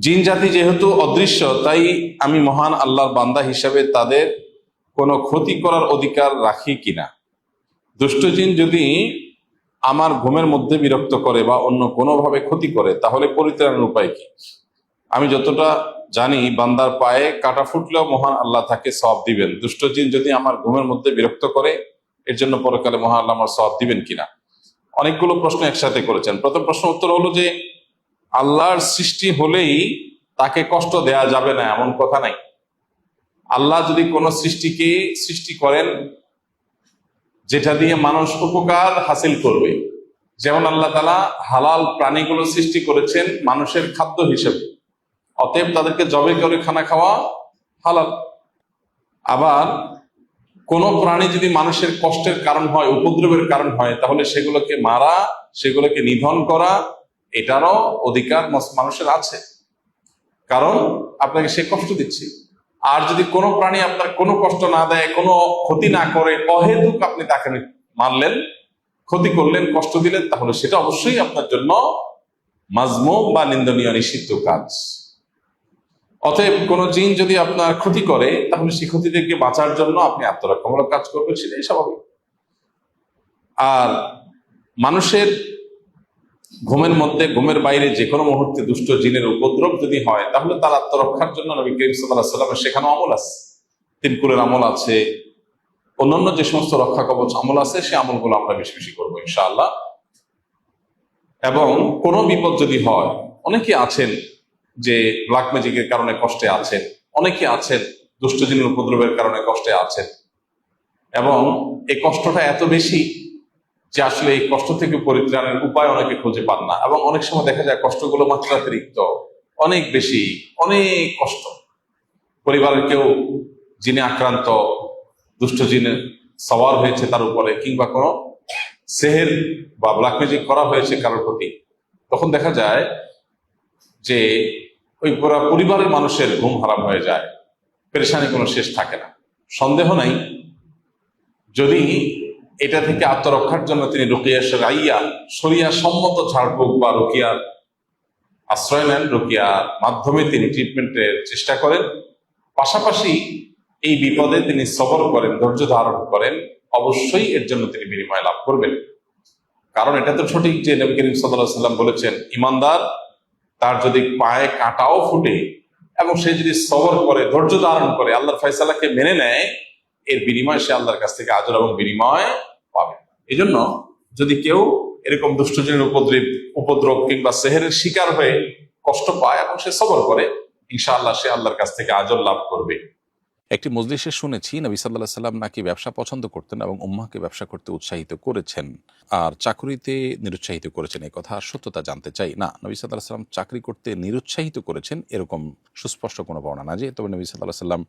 জিন জাতি যেহেতু অদৃশ্য, তাই আমি মহান আল্লাহর বান্দা হিসেবে তাদের কোনো ক্ষতি করার অধিকার রাখি কিনা। দুষ্ট জিন যদি আমার ঘুমের মধ্যে বিরক্ত করে বা অন্য কোনোভাবে ক্ষতি করে, তাহলে পরিত্রাণের উপায় কি? আমি যতটা জানি, বান্দার পায়ে কাটা ফুটলেও মহান আল্লাহ তাকে সওয়াব দিবেন। দুষ্ট জিন যদি আমার ঘুমের মধ্যে বিরক্ত করে, এর জন্য পরকালে মহান আল্লাহ আমার সওয়াব দিবেন কিনা। অনেকগুলো প্রশ্ন একসাথে করেছেন। প্রথম প্রশ্ন উত্তর হলো যে আল্লাহর সৃষ্টি হলেই তাকে কষ্ট দেয়া যাবে না এমন কথা নাই। আল্লাহ যদি কোনো সৃষ্টিকে সৃষ্টি করেন যেটা দিয়ে মানুষ উপকার হাসিল করবে, যেমন আল্লাহ তাআলা হালাল প্রাণীগুলো সৃষ্টি করেছেন মানুষের খাদ্য হিসেবে, অতএব তাদেরকে জবাই করে খানা খাওয়া হালাল। আবার কোন প্রাণী যদি মানুষের কষ্টের কারণ হয়, উপদ্রবের কারণ হয়, তাহলে সেগুলোকে মারা, সেগুলোকে নিধন করা, এটারও অধিকার মানুষের আছে, কারণ আপনাকে সে কষ্ট দিচ্ছে। আর যদি কোনো প্রাণী আপনার কোনো কষ্ট না দেয়, কোনো ক্ষতি না করে, অহেতুক আপনি তাকে মারলেন, ক্ষতি করলেন, কষ্ট দিলেন, তাহলে সেটা অবশ্যই আপনার জন্য মাজমুম বা নিন্দনীয়, নিষিদ্ধ কাজ। অতএব কোন জিন যদি আপনার ক্ষতি করে, তাহলে সেই ক্ষতি থেকে বাঁচার জন্য আপনি আত্মরক্ষামূলক কাজ করবেন, সেটাই স্বাভাবিক। আর মানুষের ঘুমের মধ্যে, ঘুমের বাইরে যে কোনো মুহূর্তে দুষ্ট জিনের উপদ্রব যদি হয়, তাহলে তার আত্মরক্ষার জন্য নবী করিম সাল্লাল্লাহু আলাইহি ওয়াসাল্লামের শেখানো আমল আছে, তিনকুলের আমল আছে, অন্যান্য যে সমস্ত রক্ষা কবচ আমল আছে, সে আমলগুলো আমরা বেশি বেশি করবো ইনশাআল্লাহ। এবং কোনো বিপদ যদি হয়, অনেকে আছেন যে ব্ল্যাক ম্যাজিকের কারণে কষ্টে আছেন, অনেকে আছেন দুষ্ট জিনের উপদ্রবের কারণে কষ্টে আছেন, এবং এই কষ্টটা এত বেশি যে আসলে এই কষ্ট থেকে পরিত্রাণের উপায় অনেকে খুঁজে পান না। এবং অনেক সময় দেখা যায় কষ্টগুলো মাত্রাতিরিক্ত, অনেক বেশি, অনেক কষ্ট। পরিবারের কেউ জিনে আক্রান্ত, দুষ্ট জিনে সওয়ার হয়েছে তার উপরে, কিংবা কোনো সেহের বা ব্ল্যাক ম্যাজিক করা হয়েছে কারোর প্রতি, তখন দেখা যায় যে ওই পুরা পরিবারের মানুষের ঘুম হারাম হয়ে যায়, পেরেশানি কোনো শেষ থাকে না। সন্দেহ নাই, যদি এটা থেকে আত্মরক্ষার জন্য তিনি রুকিয়া শরঈয়া, শরিয়া সম্মত ঝাড়ফুঁক বা রুকিয়ার আশ্রয় নেন, রুকিয়ার মাধ্যমে তিনি ট্রিটমেন্টের চেষ্টা করেন, পাশাপাশি এই বিপদে তিনি সবর করেন, ধৈর্য ধারণ করেন, অবশ্যই এর জন্য তিনি বিনিময় লাভ করবেন। কারণ এটা তো সঠিক যে নবী করিম সাল্লাল্লাহু আলাইহি ওয়াসাল্লাম বলেছেন, ইমানদার তার যদি পায়ে কাঁটাও ফুটে এবং সে যদি সবর করে, ধৈর্য ধারণ করে, আল্লাহর ফয়সালাকে মেনে নেয়, এর বিনিময় সে আল্লাহর কাছ থেকে আজর এবং বিনিময় পাবে। এই জন্য যদি কেউ এরকম দুষ্টজনের উপদ্রব কিংবা সেহেরের শিকার হয়ে কষ্ট পায় এবং সে সবর করে, ইনশাআল্লাহ সে আল্লাহর কাছ থেকে আজর লাভ করবে। একটি মজলিসে শুনেছি নবী সাল্লাল্লাহু আলাইহি সাল্লাম নাকি ব্যবসা পছন্দ করতেন এবং উম্মাহকে ব্যবসা করতে উৎসাহিত করেছেন, আর চাকরিতে নিরুৎসাহিত করেছেন। এই কথা সত্যতা জানতে চাই। না, নবী সাল্লাল্লাহু আলাইহি সাল্লাম চাকরি করতে নিরুৎসাহিত করেছেন এরকম সুস্পষ্ট কোনো বর্ণনা না যে, তবে নবী সাল্লাল্লাহু আলাইহি সাল্লাম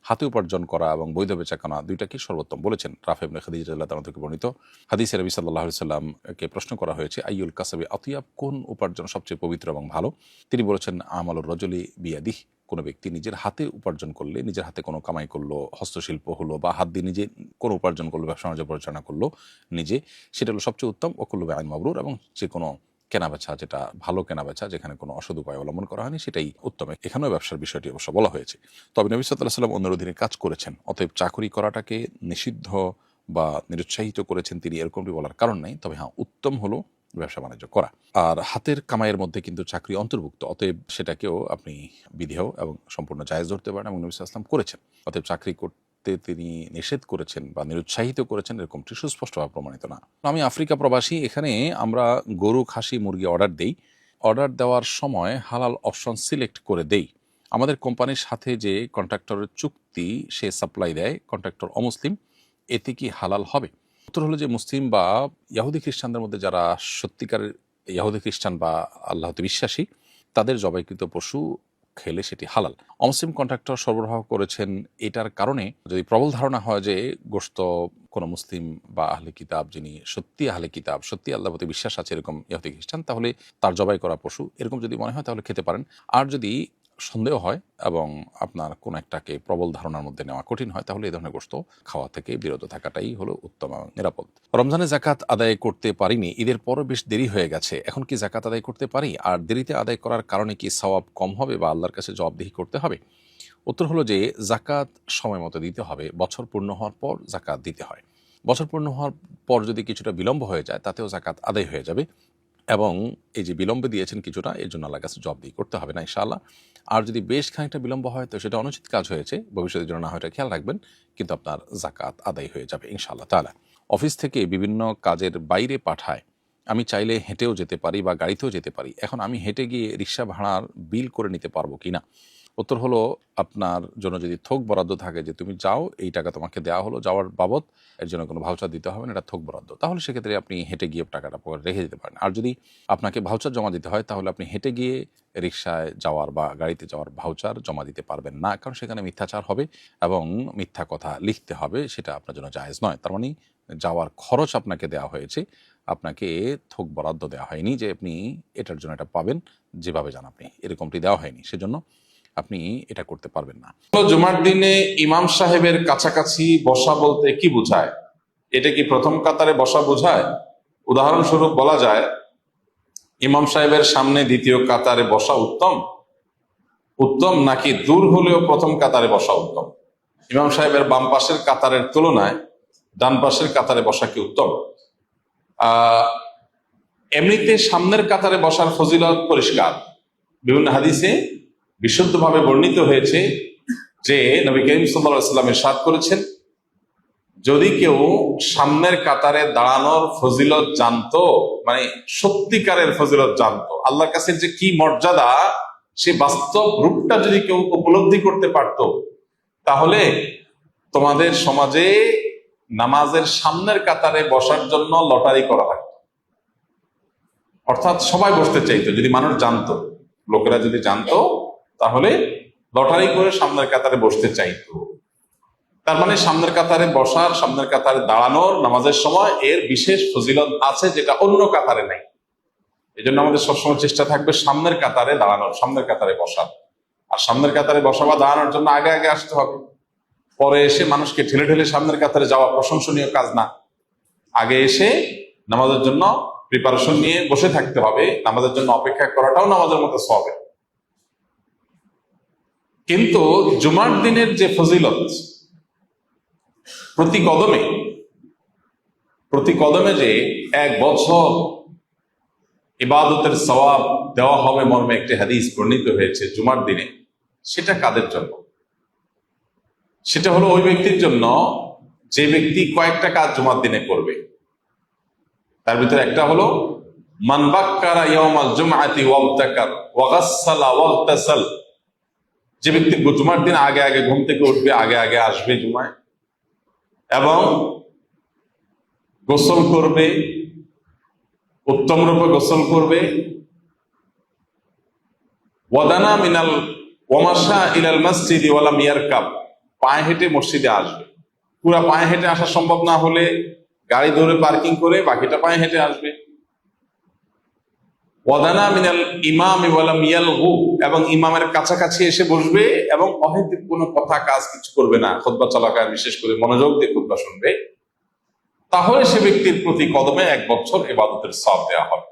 হাতে উপার্জন করা এবং বৈধ বেচাকেনা দুইটাকে সর্বোত্তম বলেছেন। রাফি ইবনে খাদিজা রাদিয়াল্লাহু তাআলা থেকে বর্ণিত হাদিসে নবী সাল্লাল্লাহু আলাইহি সাল্লামকে প্রশ্ন করা হয়েছে, আইয়ুল কাসাবি আতিয়াব, কোন উপার্জন সবচেয়ে পবিত্র এবং ভালো? তিনি বলেছেন, আমালুর রজুলি বিয়াদিহ, কোনো ব্যক্তি নিজের হাতে উপার্জন করলে, নিজের হাতে কোনো কামাই করলো, হস্তশিল্প হলো বা হাত দিয়ে নিজে কোনো উপার্জন করলো, ব্যবসা বাণিজ্য পরিচালনা করলো নিজে, সেটা হলো সবচেয়ে উত্তম। ওকুল্লু বাইন মাবরুর, এবং যে কোনো কেনাবেচা যেটা ভালো কেনাবেচা, যেখানে কোনো অসৎ উপায় অবলম্বন করা হয়নি, সেটাই উত্তম। এখানেও ব্যবসার বিষয়টি অবশ্য বলা হয়েছে। তবে নবী সাল্লাল্লাহু আলাইহি সাল্লাম অন্যের অধীনে কাজ করেছেন, অতএব চাকরি করাটাকে নিষিদ্ধ বা নিরুৎসাহিত করেছেন তিনি, এরকমটি বলার কারণ নেই। তবে হ্যাঁ, উত্তম হলো ব্যবসা বাণিজ্য করা। আর হাতের কামাইয়ের মধ্যে কিন্তু চাকরি অন্তর্ভুক্ত, অতএব সেটাকেও আপনি বিধেয় এবং সম্পূর্ণ জায়েজ ধরতে পারেন, এবং নবী সাল্লাল্লাহু আলাইহি ওয়াসাল্লাম করেছেন। অতএব চাকরি করতে তিনি নিষেধ করেছেন বা নিরুৎসাহিত করেছেন এরকমটি সুস্পষ্টভাবে প্রমাণিত না। আমি আফ্রিকা প্রবাসী, এখানে আমরা গরু, খাসি, মুরগি অর্ডার দেই। অর্ডার দেওয়ার সময় হালাল অপশন সিলেক্ট করে দেই। আমাদের কোম্পানির সাথে যে কন্ট্রাক্টরের চুক্তি সে সাপ্লাই দেয়, কন্ট্রাক্টর অমুসলিম, এতে কি হালাল হবে? উত্তর হলো যে, মুসলিম বা ইহুদি খ্রিস্টানদের মধ্যে যারা সত্যিকারের ইহুদি খ্রিস্টান বা আল্লাহতে বিশ্বাসী, তাদের জবাইকৃত পশু খেলে সেটি হালাল। অমুসলিম কন্ট্রাক্টর সরবরাহ করেছেন এটার কারণে যদি প্রবল ধারণা হয় যে গোশত কোনো মুসলিম বা আহলে কিতাব, যিনি সত্যি আহলে কিতাব, সত্যি আল্লাহর প্রতি বিশ্বাস আছে এরকম ইহুদি খ্রিস্টান, তাহলে তার জবাই করা পশু এরকম যদি মনে হয় তাহলে খেতে পারেন। আর যদি সন্দেহ হয় এবং আপনার কোনো একটাকে প্রবল ধারণার মধ্যে নেওয়া কঠিন হয়, তাহলে এই ধরনের গোশত খাওয়া থেকে বিরত থাকাটাই হলো উত্তম এবং নিরাপদ। রমজানে জাকাত আদায় করতে পারিনি, ঈদের পরও বেশ দেরি হয়ে গেছে, এখন কি জাকাত আদায় করতে পারি? আর দেরিতে আদায় করার কারণে কি সওয়াব কম হবে বা আল্লাহর কাছে জবাবদিহি করতে হবে? উত্তর হলো যে জাকাত সময় মতো দিতে হবে। বছর পূর্ণ হওয়ার পর জাকাত দিতে হয়। বছর পূর্ণ হওয়ার পর যদি কিছুটা বিলম্ব হয়ে যায় তাতেও জাকাত আদায় হয়ে যাবে, এবং এই যে বিলম্বে দিয়েছেন কিছুটা, এর জন্য আল্লাহর কাছে জবাবদিহি করতে হবে না ইনশাআল্লাহ। আর যদি বেশ খানিকটা বিলম্ব হয় তো সেটা অনুচিত কাজ হয়েছে, ভবিষ্যতের জন্য না হয় এটা খেয়াল রাখবেন, কিন্তু আপনার জাকাত আদায় হয়ে যাবে ইনশাআল্লাহ তাআলা। অফিস থেকে বিভিন্ন কাজের বাইরে পাঠায়, আমি চাইলে হেঁটেও যেতে পারি বা গাড়িতেও যেতে পারি, এখন আমি হেঁটে গিয়ে রিক্সা ভাড়ার বিল করে নিতে পারবো কিনা? উত্তর হলো, আপনার জন্য যদি থোক বরাদ্দ থাকে যে তুমি যাও, এই টাকা তোমাকে দেওয়া হলো যাওয়ার বাবদ, এর জন্য কোনো ভাউচার দিতে হবে না, এটা থোক বরাদ্দ, তাহলে সেক্ষেত্রে আপনি হেঁটে গিয়ে টাকাটা পকেটে রেখে দিতে পারেন। আর যদি আপনাকে ভাউচার জমা দিতে হয় তাহলে আপনি হেঁটে গিয়ে রিক্সায় যাওয়ার বা গাড়িতে যাওয়ার ভাউচার জমা দিতে পারবেন না, কারণ সেখানে মিথ্যাচার হবে এবং মিথ্যা কথা লিখতে হবে, সেটা আপনার জন্য জায়েজ নয়। তার মানে যাওয়ার খরচ আপনাকে দেওয়া হয়েছে, আপনাকে থোক বরাদ্দ দেওয়া হয়নি যে আপনি এটার জন্য এটা পাবেন, যেভাবে যান আপনি এরকমটি দেওয়া হয়নি, সেজন্য আপনি এটা করতে পারবেন না। জুমার দিনে ইমাম সাহেবের কাছাকাছি বসা বলতে কি বোঝায়? এটা কি প্রথম কাতারে বসা বোঝায়? উদাহরণস্বরূপ বলা যায়, ইমাম সাহেবের সামনে দ্বিতীয় কাতারে বসা উত্তম নাকি দূর হলেও প্রথম কাতারে বসা উত্তম? ইমাম সাহেবের বাম পাশের কাতারের তুলনায় ডান পাশের কাতারে বসা কি উত্তম? এমনিতে সামনের কাতারে বসার ফজিলত পরিষ্কার, বিভিন্ন হাদিসে বিশুদ্ধভাবে বর্ণিত হয়েছে যে নবী করিম সাল্লাল্লাহু আলাইহি ওয়াসাল্লাম ইরশাদ করেছেন, যদি কেউ সামনের কাতারে দাঁড়ানোর ফজিলত জানতো, মানে সত্যিকারের ফজিলত জানতো, আল্লাহর কাছে যে কি মর্যাদা, সে বাস্তব রূপটা যদি কেউ উপলব্ধি করতে পারত, তাহলে তোমাদের সমাজে নামাজের সামনের কাতারে বসার জন্য লটারি করা হয়। অর্থাৎ সবাই বসতে চাইতো, যদি মানুষ জানতো, লোকেরা যদি জানতো, তাহলে লটারি করে সামনের কাতারে বসতে চাইতো। তার মানে সামনের কাতারে বসার, সামনের কাতারে দাঁড়ানোর নামাজের সময় এর বিশেষ ফজিলত আছে, যেটা অন্য কাতারে নাই। এই জন্য আমাদের সবসময় চেষ্টা থাকবে সামনের কাতারে দাঁড়ানোর, সামনের কাতারে বসার। আর সামনের কাতারে বসা বা দাঁড়ানোর জন্য আগে আগে আসতে হবে, পরে এসে মানুষকে ঠেলে ঠেলে সামনের কাতারে যাওয়া প্রশংসনীয় কাজ না। আগে এসে নামাজের জন্য প্রিপারেশন নিয়ে বসে থাকতে হবে, নামাজের জন্য অপেক্ষা করাটাও নামাজের মতো সওয়াব। কিন্তু জুমার দিনের যে ফজিলত, প্রতি কদমে যে 1 বছর ইবাদতের সওয়াব দেওয়া হবে মর্মে একটি হাদিস বর্ণিত হয়েছে জুমার দিনে, সেটা কাদের জন্য? সেটা হলো ওই ব্যক্তির জন্য যে ব্যক্তি কয়েকটা কাজ জুমার দিনে করবে। তার ভিতরে একটা হলো মান বাক্কারা ইয়াউমাল জুমআতি ওয়াবতাকার ওয়া গাসসালা ওয়াগতাসাল, যে ব্যক্তি জুমার দিন আগে আগে ঘুম থেকে উঠবে, আগে আগে আসবে জুমায় এবং গোসল করবে, উত্তম রূপে গোসল করবে, ওয়াদানা মিনাল ওয়ামাশা ইলাল মসজিদি ওয়া লাম ইয়ারকাব, পায়ে হেঁটে মসজিদে আসবে। পুরা পায়ে হেঁটে আসা সম্ভব না হলে গাড়ি ধরে পার্কিং করে বাকিটা পায়ে হেঁটে আসবে। ওয়াদানা মিনাল ইমামি ওয়া লাম ইয়ালগু, এবং ইমামের কাছাকাছি এসে বসবে এবং অহেতুক কোনো কথা কাজ কিছু করবে না, খুতবা চলাকালীন বিশেষ করে মনোযোগ দিয়ে খুতবা শুনবে। তাহলে সে ব্যক্তির প্রতি কদমে 1 বছর ইবাদতের সওয়াব দেওয়া হবে।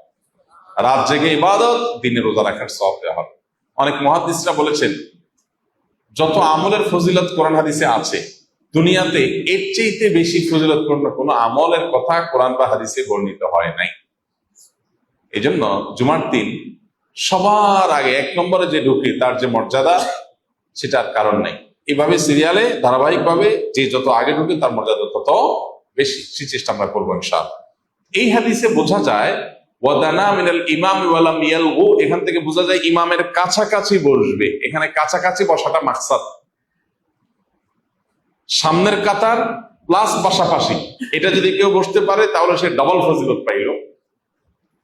রাত জেগে ইবাদত, দিনে রোজা রাখার সওয়াব দেওয়া হবে। অনেক মুহাদ্দিসরা বলেছেন, যত আমলের ফজিলত কোরআন হাদিসে আছে, দুনিয়াতে এর চেয়ে বেশি ফজিলতপূর্ণ কোনো আমলের কথা কোরআন বা হাদিসে বর্ণিত হয় নাই। এই জন্য জুমার দিন সবার আগে 1 নম্বরে যে ঢুকে তার যে মর্যাদা, সেটার কারণ নাই। এইভাবে সিরিয়ালে ধারাবাহিকভাবে যে যত আগে ঢুকে তার মর্যাদা তত বেশি। সে চেষ্টা আমরা করবো ইনশাআল্লাহ। এই হাদিসে বোঝা যায় ওয়াদানা মিনাল ইমাম ওয়া লাম ইয়ালগু, এখান থেকে বোঝা যায় ইমামের কাছাকাছি বসবে। এখানে কাছাকাছি বসাটা মাকসাদ, সামনের কাতার প্লাস পাশাপাশি, এটা যদি কেউ বসতে পারে তাহলে সে ডাবল ফজিলত পাইল।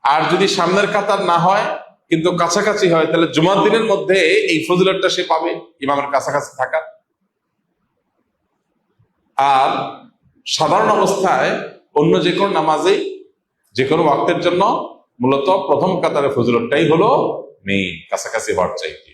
আর যদি সামনের কাতার না হয় কিন্তু কাছাকাছি হয়, তাহলে জুমার দিনের মধ্যে এই ফজিলতটা সে পাবে, ইমামের কাছাকাছি থাকা। আর সাধারণ অবস্থায় অন্য যে কোনো নামাজে, যে কোনো ওয়াক্তের জন্য মূলত প্রথম কাতারের ফজিলতটাই হলো মেইন, কাছাকাছি হওয়ার চাইতে।